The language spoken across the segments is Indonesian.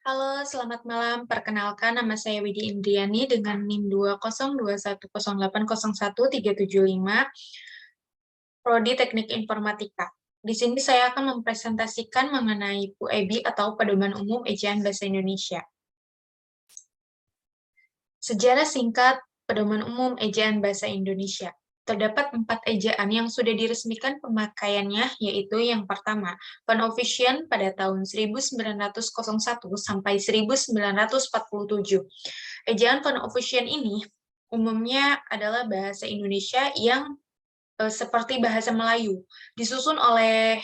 Halo, selamat malam. Perkenalkan, nama saya Widi Indriani dengan NIM 20210808137 Prodi Teknik Informatika. Di sini saya akan mempresentasikan mengenai PUEBI atau Pedoman Umum Ejaan Bahasa Indonesia. Sejarah singkat Pedoman Umum Ejaan Bahasa Indonesia. Terdapat 4 ejaan yang sudah diresmikan pemakaiannya, yaitu yang pertama, Van Officiën pada tahun 1901 sampai 1947. Ejaan Van Officiën ini umumnya adalah bahasa Indonesia yang seperti bahasa Melayu, disusun oleh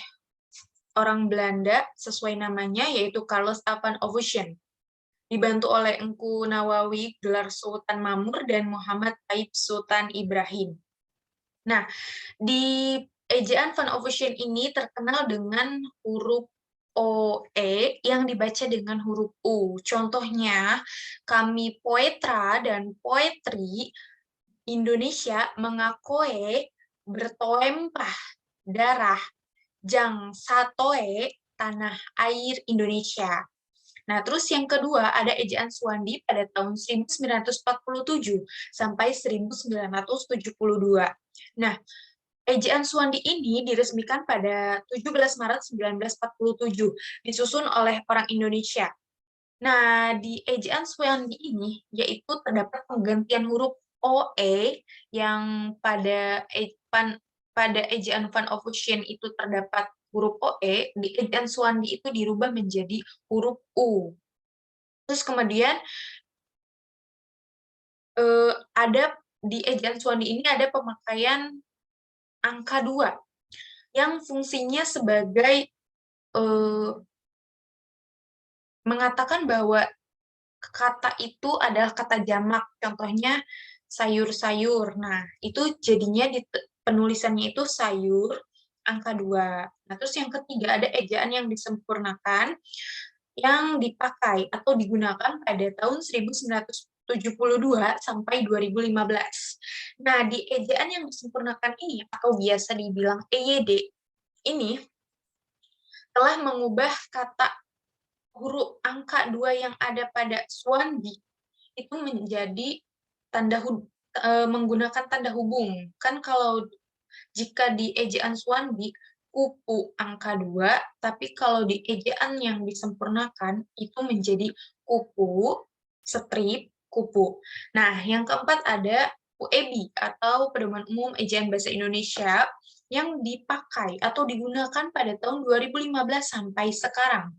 orang Belanda sesuai namanya, yaitu Carlos A. van Officiën. Dibantu oleh Engku Nawawi, gelar Sultan Mamur, dan Muhammad Taib Sultan Ibrahim. Nah, di ejaan Van Officiën ini terkenal dengan huruf OE yang dibaca dengan huruf U. Contohnya, kami poetra dan poetri Indonesia mengakoe bertoempah darah jang satoe tanah air Indonesia. Nah, terus yang kedua ada ejaan Suwandi pada tahun 1947 sampai 1972. Nah, ejaan Suwandi ini diresmikan pada 17 Maret 1947, disusun oleh orang Indonesia. Nah, di ejaan Suwandi ini, yaitu terdapat penggantian huruf OE yang pada ejaan Van Officiën itu terdapat huruf OE, di ejaan Suwandi itu dirubah menjadi huruf U. Terus kemudian ada di ejaan Suwandi ini ada pemakaian angka 2 yang fungsinya sebagai mengatakan bahwa kata itu adalah kata jamak, contohnya sayur-sayur. Nah, itu jadinya di penulisannya itu sayur, angka 2. Nah, terus yang ketiga ada ejaan yang disempurnakan, yang dipakai atau digunakan pada tahun 1972 sampai 2015. Nah, di ejaan yang disempurnakan ini, atau biasa dibilang EYD, ini telah mengubah kata huruf angka 2 yang ada pada Suwandi itu menjadi menggunakan tanda hubung. Kan kalau jika di ejaan Suwandi kupu angka 2, tapi kalau di ejaan yang disempurnakan itu menjadi kupu, strip, kupu. Nah, yang keempat ada PUEBI atau Pedoman Umum Ejaan Bahasa Indonesia yang dipakai atau digunakan pada tahun 2015 sampai sekarang.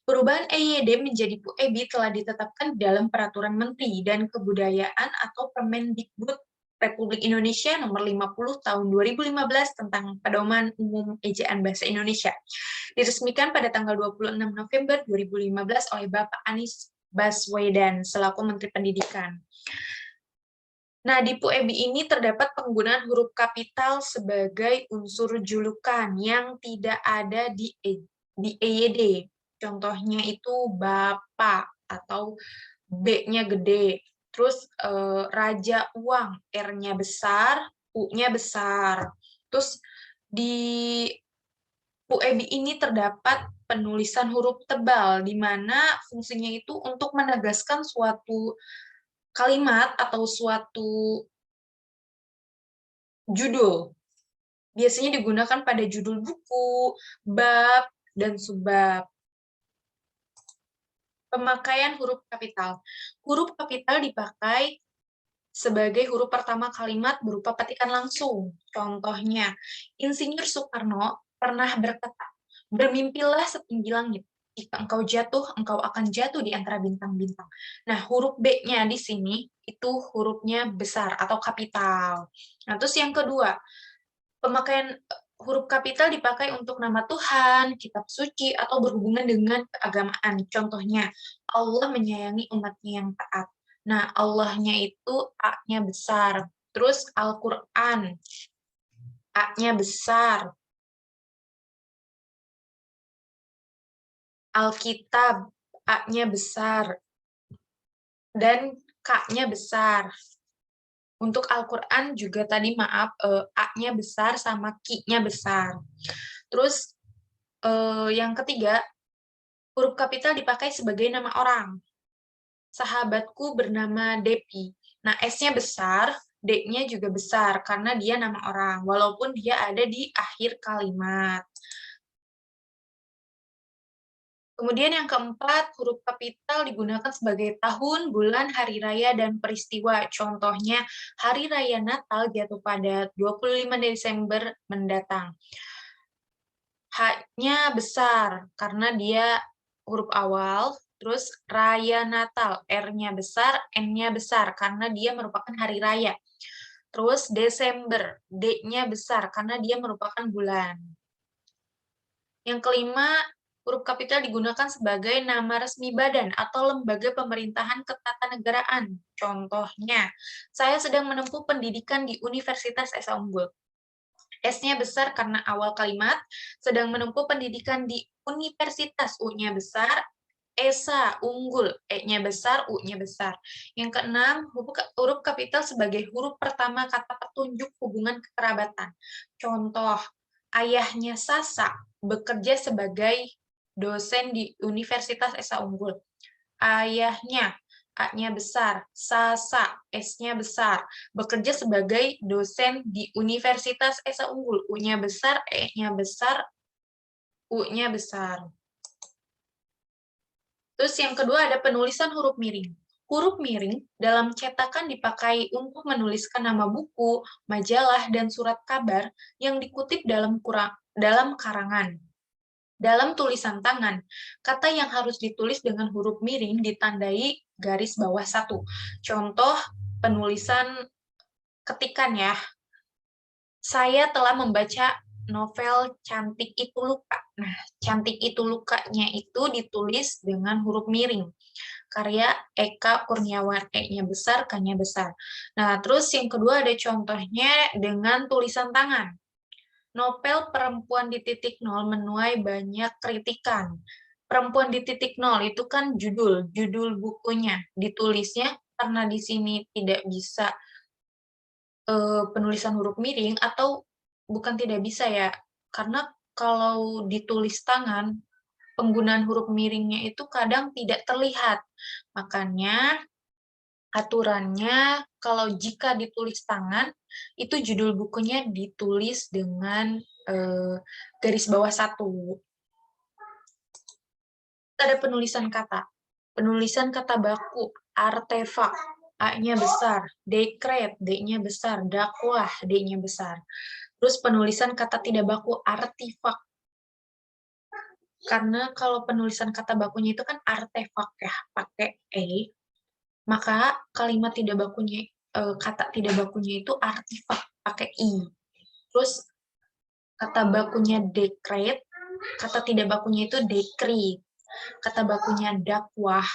Perubahan EYD menjadi PUEBI telah ditetapkan dalam Peraturan Menteri dan Kebudayaan atau Permendikbud Republik Indonesia Nomor 50 Tahun 2015 tentang Pedoman Umum Ejaan Bahasa Indonesia. Diresmikan pada tanggal 26 November 2015 oleh Bapak Anies Baswedan selaku Menteri Pendidikan. Nah, di PUEBI ini terdapat penggunaan huruf kapital sebagai unsur julukan yang tidak ada di EYD. Contohnya itu Bapak atau B-nya gede. Terus Raja Uang, R-nya besar, U-nya besar. Terus di PUEBI ini terdapat penulisan huruf tebal, di mana fungsinya itu untuk menegaskan suatu kalimat atau suatu judul. Biasanya digunakan pada judul buku, bab, dan subbab. Pemakaian huruf kapital. Huruf kapital dipakai sebagai huruf pertama kalimat berupa petikan langsung. Contohnya, Insinyur Soekarno pernah berkata, "Bermimpilah setinggi langit. Jika engkau jatuh, engkau akan jatuh di antara bintang-bintang." Nah, huruf B-nya di sini itu hurufnya besar atau kapital. Nah, terus yang kedua, pemakaian huruf kapital dipakai untuk nama Tuhan, kitab suci, atau berhubungan dengan keagamaan. Contohnya, Allah menyayangi umatnya yang taat. Nah, Allahnya itu A-nya besar. Terus Al-Quran, A-nya besar. Alkitab, A-nya besar. Dan K-nya besar. Untuk Al-Quran juga tadi maaf, A-nya besar sama Ki-nya besar. Terus yang ketiga, Huruf kapital dipakai sebagai nama orang. Sahabatku bernama Depi. Nah, S-nya besar, D-nya juga besar, karena dia nama orang, walaupun dia ada di akhir kalimat. Kemudian yang keempat, huruf kapital digunakan sebagai tahun, bulan, hari raya, dan peristiwa. Contohnya, Hari Raya Natal jatuh pada 25 Desember mendatang. H-nya besar, karena dia huruf awal, terus Raya Natal, R-nya besar, N-nya besar, karena dia merupakan hari raya. Terus Desember, D-nya besar, karena dia merupakan bulan. Yang kelima, huruf kapital digunakan sebagai nama resmi badan atau lembaga pemerintahan ketatanegaraan. Contohnya, saya sedang menempuh pendidikan di Universitas Esa Unggul. S-nya besar karena awal kalimat, sedang menempuh pendidikan di Universitas, U-nya besar, Esa Unggul, E-nya besar, U-nya besar. Yang keenam, huruf kapital sebagai huruf pertama kata petunjuk hubungan kekerabatan. Contoh, ayahnya Sasa bekerja sebagai dosen di Universitas Esa Unggul. Ayahnya, A-nya besar, Sasa, S-nya besar, bekerja sebagai dosen di Universitas Esa Unggul. U-nya besar, E-nya besar, U-nya besar. Terus yang kedua ada penulisan huruf miring. Huruf miring dalam cetakan dipakai untuk menuliskan nama buku, majalah, dan surat kabar yang dikutip dalam karangan. Dalam tulisan tangan, kata yang harus ditulis dengan huruf miring ditandai garis bawah satu. Contoh penulisan ketikan ya. Saya telah membaca novel Cantik Itu Luka. Nah, Cantik Itu Lukanya itu ditulis dengan huruf miring. Karya Eka Kurniawan, E-nya besar, K-nya besar. Nah, terus yang kedua ada contohnya dengan tulisan tangan. Novel Perempuan di Titik Nol menuai banyak kritikan. Perempuan di Titik Nol itu kan judul bukunya. Ditulisnya karena di sini tidak bisa penulisan huruf miring, atau bukan tidak bisa ya, karena kalau ditulis tangan, penggunaan huruf miringnya itu kadang tidak terlihat. Makanya aturannya kalau jika ditulis tangan, itu judul bukunya ditulis dengan garis bawah satu. Ada penulisan kata. Penulisan kata baku, artefak, A-nya besar, dekret, D-nya besar, dakwah, D-nya besar. Terus penulisan kata tidak baku, artifak. Karena kalau penulisan kata bakunya itu kan artefak ya, pakai E, maka kalimat tidak bakunya, kata tidak bakunya itu artifak, pakai I. Terus kata bakunya dekret, kata tidak bakunya itu dekrit. Kata bakunya dakwah,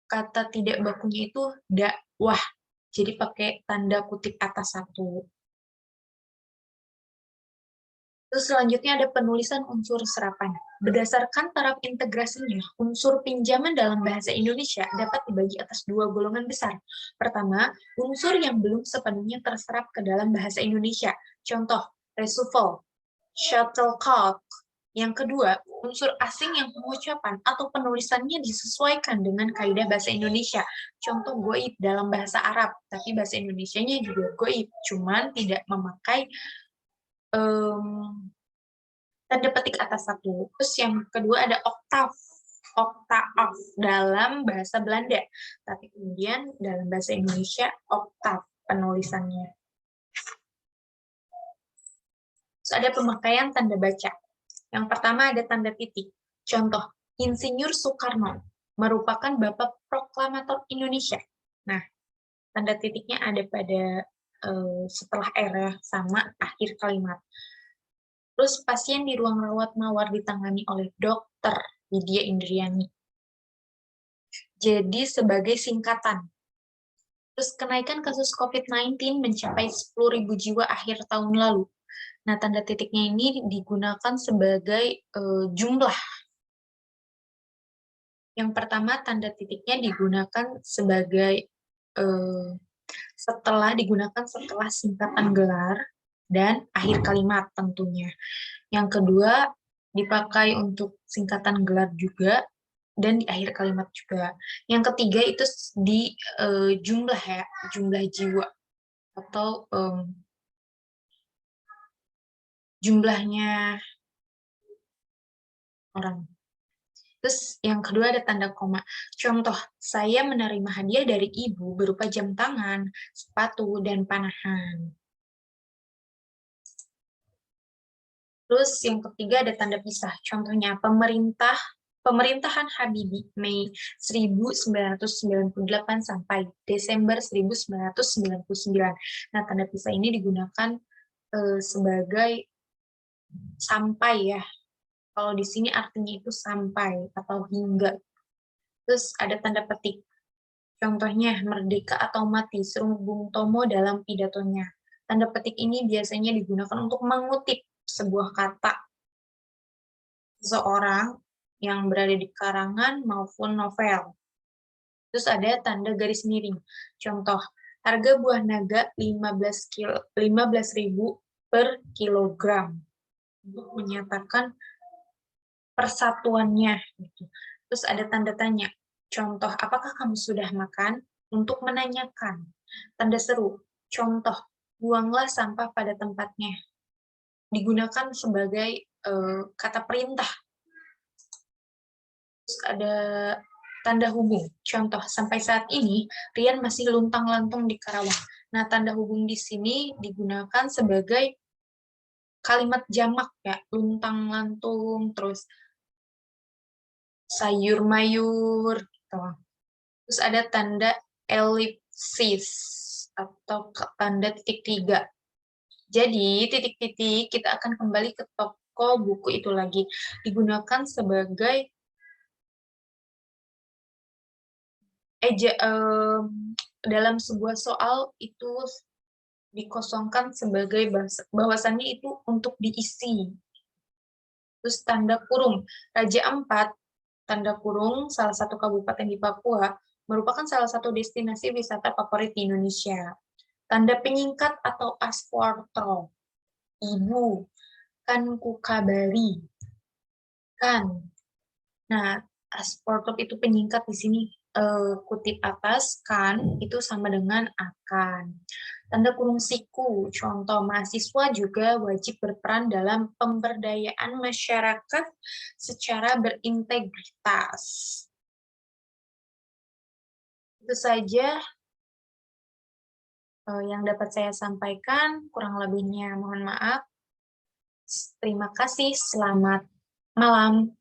kata tidak bakunya itu dakwah. Jadi pakai tanda kutip atas satu. Terus selanjutnya ada penulisan unsur serapan. Berdasarkan taraf integrasinya, unsur pinjaman dalam bahasa Indonesia dapat dibagi atas dua golongan besar. Pertama, unsur yang belum sepenuhnya terserap ke dalam bahasa Indonesia. Contoh, resuffle, shuttlecock. Yang kedua, unsur asing yang pengucapan atau penulisannya disesuaikan dengan kaidah bahasa Indonesia. Contoh goib dalam bahasa Arab, tapi bahasa Indonesianya juga goib, cuman tidak memakai tanda petik atas satu. Terus yang kedua ada oktav, oktaaf dalam bahasa Belanda, tapi kemudian dalam bahasa Indonesia oktav penulisannya. Terus ada pemakaian tanda baca. Yang pertama ada tanda titik. Contoh, Insinyur Soekarno merupakan Bapak Proklamator Indonesia. Nah, tanda titiknya ada pada setelah R ya, sama akhir kalimat. Terus pasien di ruang rawat mawar ditangani oleh Dr. Widya Indriani. Jadi sebagai singkatan. Terus kenaikan kasus COVID-19 mencapai 10.000 jiwa akhir tahun lalu. Nah, tanda titiknya ini digunakan sebagai jumlah. Yang pertama, tanda titiknya digunakan sebagai digunakan setelah singkatan gelar dan akhir kalimat tentunya. Yang kedua, dipakai untuk singkatan gelar juga, dan di akhir kalimat juga. Yang ketiga itu di jumlah ya, jumlah jiwa atau jumlahnya orang. Terus yang kedua ada tanda koma. Contoh, saya menerima hadiah dari ibu berupa jam tangan, sepatu, dan panahan. Terus yang ketiga ada tanda pisah. Contohnya pemerintahan Habibie Mei 1998 sampai Desember 1999. Nah, tanda pisah ini digunakan sebagai sampai ya. Kalau di sini artinya itu sampai atau hingga. Terus ada tanda petik. Contohnya, merdeka atau mati, seru Bung Tomo dalam pidatonya. Tanda petik ini biasanya digunakan untuk mengutip sebuah kata seseorang yang berada di karangan maupun novel. Terus ada tanda garis miring. Contoh, harga buah naga 15.000 per kilogram. Untuk menyatakan persatuannya. Gitu. Terus ada tanda tanya. Contoh, apakah kamu sudah makan? Untuk menanyakan. Tanda seru. Contoh, buanglah sampah pada tempatnya. Digunakan sebagai kata perintah. Terus ada tanda hubung. Contoh, sampai saat ini, Rian masih luntang-lantung di Karawang. Nah, tanda hubung di sini digunakan sebagai kalimat jamak ya, luntang-lantung, terus sayur mayur gitu. Terus ada tanda elipsis atau tanda titik tiga. Jadi titik-titik kita akan kembali ke toko buku itu lagi, digunakan sebagai dalam sebuah soal itu dikosongkan sebagai bahwasannya itu untuk diisi. Terus tanda kurung, Raja Ampat, tanda kurung, salah satu kabupaten di Papua, merupakan salah satu destinasi wisata favorit di Indonesia. Tanda penyingkat atau asportro, ibu, kan ku kabari, kan. Nah, asportro itu penyingkat di sini, kutip atas, kan, itu sama dengan akan. Tanda kurung siku, contoh mahasiswa juga wajib berperan dalam pemberdayaan masyarakat secara berintegritas. Itu saja yang dapat saya sampaikan, kurang lebihnya mohon maaf. Terima kasih, selamat malam.